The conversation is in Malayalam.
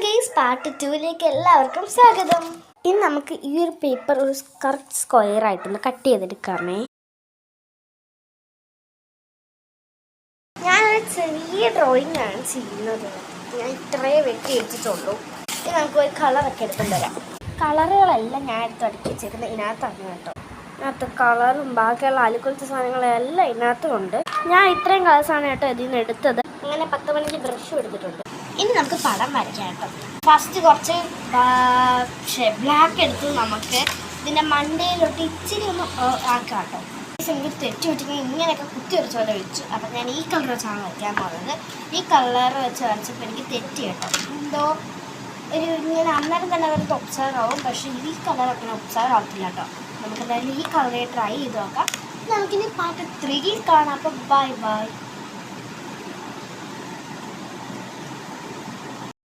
ഗൈസ്, പാർട്ട് 2ലേക്ക് എല്ലാവർക്കും സ്വാഗതം. ഇനി നമുക്ക് ഈ ഒരു പേപ്പർ ഒരു കറക്റ്റ് സ്ക്വയർ ആയിട്ടൊന്ന് കട്ട് ചെയ്തെടുക്കാമേ. ഞാനൊരു ചെറിയ ഡ്രോയിങ് ആണ് ചെയ്യുന്നത്. ഞാൻ ഇത്രയേ വെട്ടി വെച്ചിട്ടുള്ളൂ. ഇനി നമുക്ക് ഒരു കളറൊക്കെ എടുത്തുകൊണ്ട് വരാം. കളറുകളെല്ലാം ഞാൻ എടുത്ത് അടുക്കി വെച്ചേക്കുന്നത് ഇതിനകത്താണ് കേട്ടോ. ഇതിനകത്ത് കളറും ബാക്കിയുള്ള അലുക്കുലത്തെ സാധനങ്ങളെല്ലാം ഇതിനകത്തും ഉണ്ട്. ഞാൻ ഇത്രയും കളേഴ്സാണ് കേട്ടോ ഇതിൽ നിന്ന് എടുത്തത്. അങ്ങനെ 10 മണിക്ക് ബ്രഷും എടുത്തിട്ടുണ്ട്. ഇനി നമുക്ക് പടം വരയ്ക്കാം കേട്ടോ. ഫസ്റ്റ് കുറച്ച് ബ്ലാക്ക് എടുത്ത് നമുക്ക് ഇതിൻ്റെ മണ്ടയിലോട്ട് ഇച്ചിരി ഒന്ന് ആക്കാം കേട്ടോ. എനിക്ക് തെറ്റി വെച്ചിട്ട് ഇങ്ങനെയൊക്കെ കുത്തി വരച്ച പോലെ വെച്ചു. അപ്പം ഞാൻ ഈ കളർ വെച്ചാണ് വരയ്ക്കാൻ പോകുന്നത്. ഈ കളർ വെച്ച് വരച്ചപ്പോൾ എനിക്ക് തെറ്റി കേട്ടോ. എന്തോ ഒരു ഇങ്ങനെ അന്നേരം തന്നെ അവർക്ക് ഒബ്സർവ് ആവും. പക്ഷേ ഈ കളർ അങ്ങനെ ഒബ്സർവ് ആവത്തില്ല കേട്ടോ. നമുക്ക് എന്തായാലും ഈ കളറെ ട്രൈ ചെയ്ത് നോക്കാം. നമുക്കിനി പാർട്ട് 3 കാണാം. അപ്പോൾ ബൈ ബൈ.